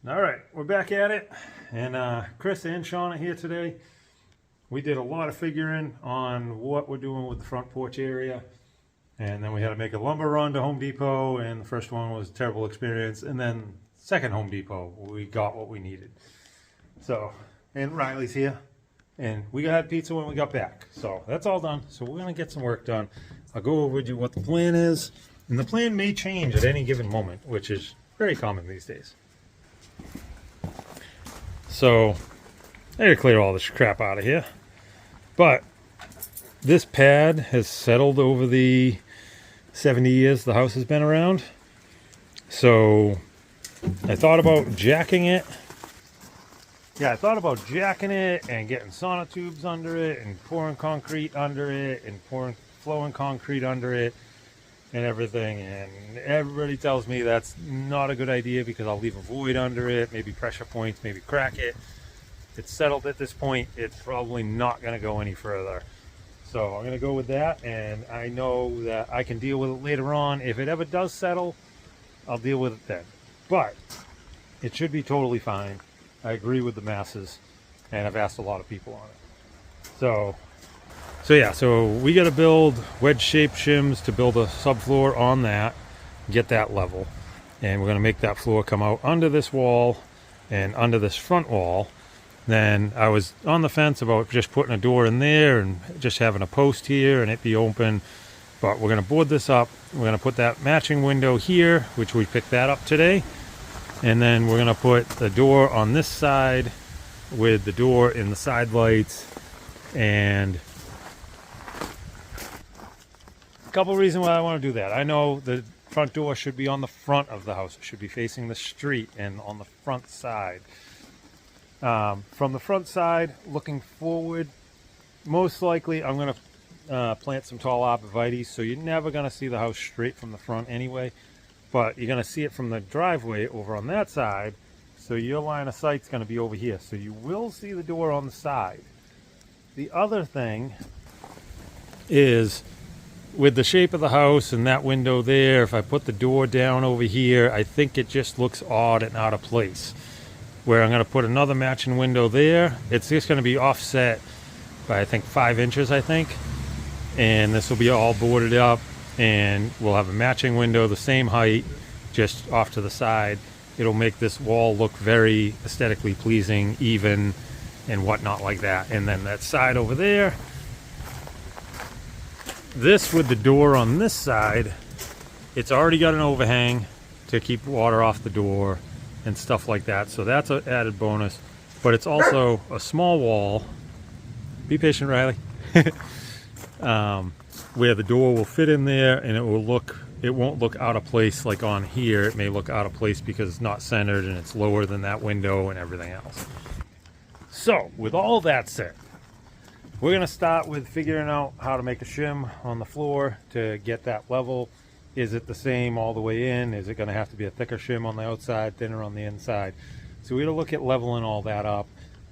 All right, we're back at it, and Chris and Sean are here today. We did a lot of figuring on what we're doing with the front porch area, and then we had to make a lumber run to Home Depot, and the first one was a terrible experience, and then second Home Depot, we got what we needed. So, and Riley's here, and we had pizza when we got back, so that's all done. So we're gonna get some work done. I'll go over with you what the plan is, and the plan may change at any given moment, which is very common these days. So I gotta clear all this crap out of here, but this pad has settled over the 70 years the house has been around. So I thought about jacking it. Yeah, I thought about jacking it and getting sonotubes under it and pouring concrete under it and flowing concrete under it and everything, and everybody tells me that's not a good idea because I'll leave a void under it, maybe pressure points, maybe crack it. It's settled at this point. It's probably not going to go any further. So I'm going to go with that, and I know that I can deal with it later on. If it ever does settle, I'll deal with it then. But it should be totally fine. I agree with the masses, and I've asked a lot of people on it. So we got to build wedge-shaped shims to build a subfloor on that, get that level, and we're going to make that floor come out under this wall and under this front wall. Then I was on the fence about just putting a door in there and just having a post here and it be open, but we're going to board this up. We're going to put that matching window here, which we picked that up today, and then we're going to put the door on this side with the door in the side lights. And couple reasons why I want to do that. I know the front door should be on the front of the house. It should be facing the street and on the front side. From the front side, looking forward, most likely I'm going to plant some tall arborvitae, so you're never going to see the house straight from the front anyway, but you're going to see it from the driveway over on that side, so your line of sight's going to be over here. So you will see the door on the side. The other thing is, with the shape of the house and that window there, if I put the door down over here, I think it just looks odd and out of place. Where I'm going to put another matching window there, it's just going to be offset by I think 5 inches, I think. And this will be all boarded up, and we'll have a matching window the same height, just off to the side. It'll make this wall look very aesthetically pleasing, even, and whatnot like that. And then that side over there, this with the door on this side, it's already got an overhang to keep water off the door and stuff like that, so that's an added bonus. But it's also a small wall, be patient, Riley, where the door will fit in there, and it won't look out of place like on here. It may look out of place because it's not centered and it's lower than that window and everything else. So with all that said, we're going to start with figuring out how to make a shim on the floor to get that level. Is it the same all the way in? Is it going to have to be a thicker shim on the outside, thinner on the inside? So we're going to look at leveling all that up,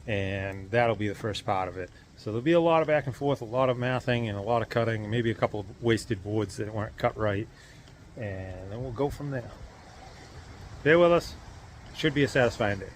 and that'll be the first part of it. So there'll be a lot of back and forth, a lot of mathing, and a lot of cutting, and maybe a couple of wasted boards that weren't cut right. And then we'll go from there. Bear with us. Should be a satisfying day.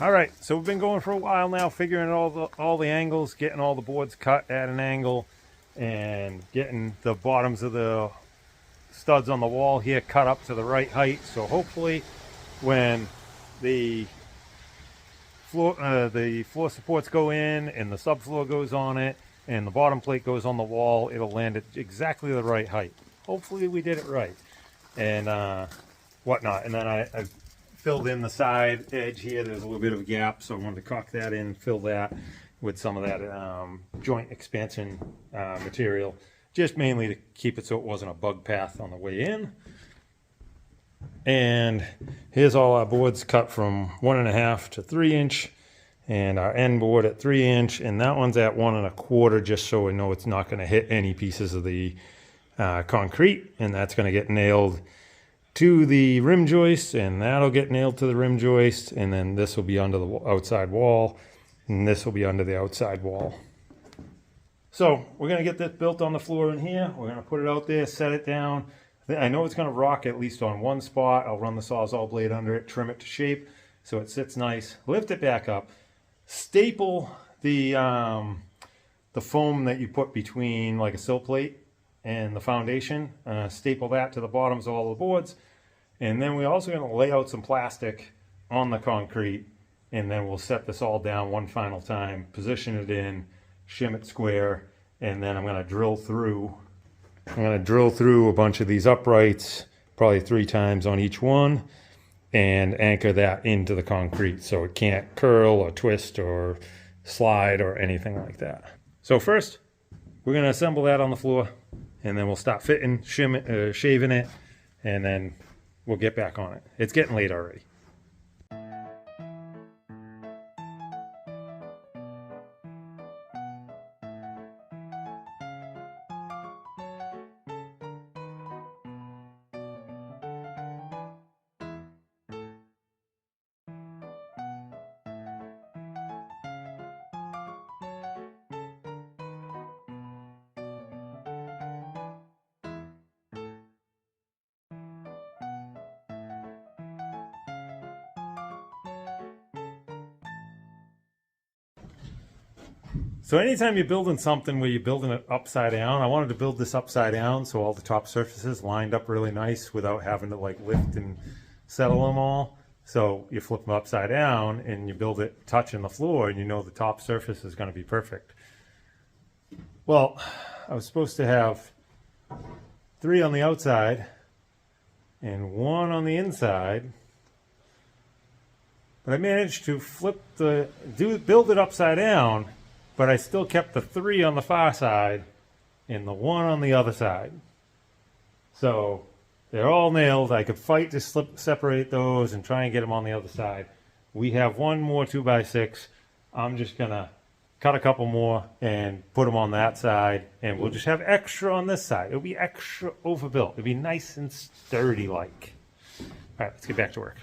All right, so we've been going for a while now, figuring all the angles, getting all the boards cut at an angle, and getting the bottoms of the studs on the wall here cut up to the right height. So hopefully, when the floor supports go in and the subfloor goes on it and the bottom plate goes on the wall, it'll land at exactly the right height. Hopefully we did it right and whatnot. And then I filled in the side edge here. There's a little bit of a gap, so I wanted to caulk that in, fill that with some of that joint expansion material, just mainly to keep it so it wasn't a bug path on the way in. And here's all our boards cut from 1.5 to 3 inch, and our end board at 3 inch, and that one's at 1.25, just so we know it's not going to hit any pieces of the concrete, and that's going to get nailed to the rim joist, and that'll get nailed to the rim joist, and then this will be under the outside wall, and this will be under the outside wall. So we're going to get this built on the floor in here. We're going to put it out there, set it down. I know it's going to rock at least on one spot. I'll run the Sawzall blade under it, trim it to shape so it sits nice, lift it back up, staple the foam that you put between like a sill plate and the foundation, staple that to the bottoms of all the boards, and then we're also going to lay out some plastic on the concrete, and then we'll set this all down one final time, position it in, shim it square, and then I'm going to drill through a bunch of these uprights, probably 3 times on each one, and anchor that into the concrete so it can't curl or twist or slide or anything like that. So first, we're going to assemble that on the floor, and then we'll stop fitting, shaving it, and then we'll get back on it. It's getting late already. So anytime you're building something where you're building it upside down, I wanted to build this upside down so all the top surfaces lined up really nice without having to like lift and settle them all. So you flip them upside down and you build it touching the floor, and you know the top surface is going to be perfect. Well, I was supposed to have 3 on the outside and 1 on the inside, but I managed to build it upside down, but I still kept the 3 on the far side and the 1 on the other side. So they're all nailed. I could fight to separate those and try and get them on the other side. We have 1 more 2x6. I'm just gonna cut a couple more and put them on that side, and we'll just have extra on this side. It'll be extra overbuilt. It'll be nice and sturdy like. All right, let's get back to work.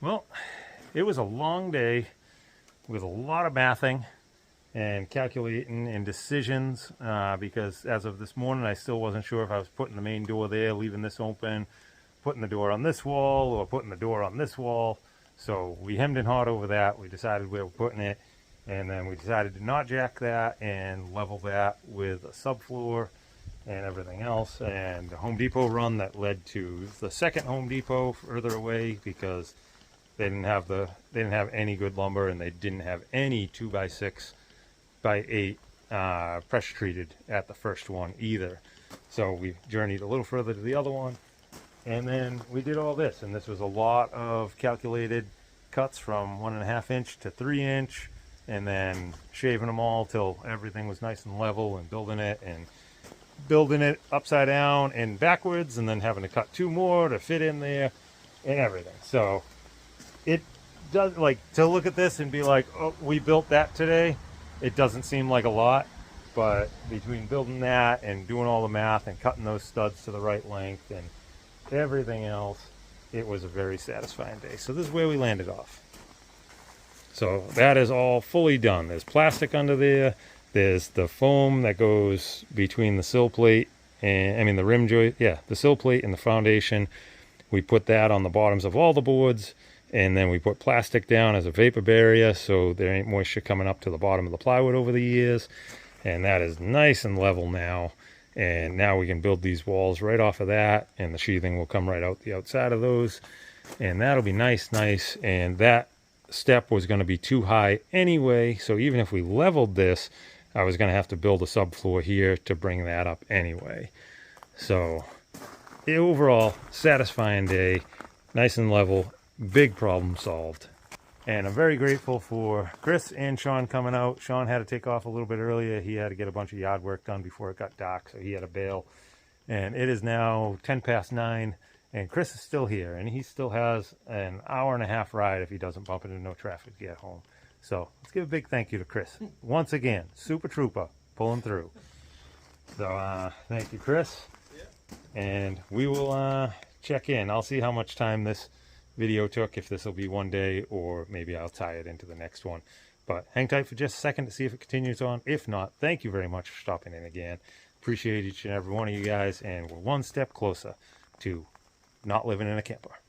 Well, it was a long day with a lot of mathing and calculating and decisions because as of this morning I still wasn't sure if I was putting the main door there, leaving this open, putting the door on this wall, or putting the door on this wall. So we hemmed and hawed over that. We decided where we're putting it, and then we decided to not jack that and level that with a subfloor and everything else. And the Home Depot run that led to the second Home Depot further away because they didn't have any good lumber, and they didn't have any 2x6 by 8 pressure treated at the first one either. So we journeyed a little further to the other one, and then we did all this, and this was a lot of calculated cuts from 1.5 inch to 3 inch, and then shaving them all till everything was nice and level, and building it upside down and backwards, and then having to cut 2 more to fit in there and everything. So it does, like, to look at this and be like, oh, we built that today, it doesn't seem like a lot, but between building that and doing all the math and cutting those studs to the right length and everything else, it was a very satisfying day. So this is where we landed off. So that is all fully done. There's plastic under there. There's the foam that goes between the sill plate and, I mean, the rim joint, yeah, the sill plate and the foundation. We put that on the bottoms of all the boards, and then we put plastic down as a vapor barrier so there ain't moisture coming up to the bottom of the plywood over the years. And that is nice and level now. And now we can build these walls right off of that, and the sheathing will come right out the outside of those. And that'll be nice. And that step was going to be too high anyway, so even if we leveled this, I was going to have to build a subfloor here to bring that up anyway. So overall, satisfying day, nice and level, big problem solved. And I'm very grateful for Chris and Sean coming out. Sean had to take off a little bit earlier. He had to get a bunch of yard work done before it got dark, so he had to bail. And it is now 10 past 9, and Chris is still here, and he still has an hour-and-a-half ride if he doesn't bump into no traffic to get home. So let's give a big thank you to Chris. Once again, super trooper, pulling through. So thank you, Chris. And we will check in. I'll see how much time this video took, if this will be one day, or maybe I'll tie it into the next one. But hang tight for just a second to see if it continues on. If not, thank you very much for stopping in again. Appreciate each and every one of you guys, and we're one step closer to not living in a camper.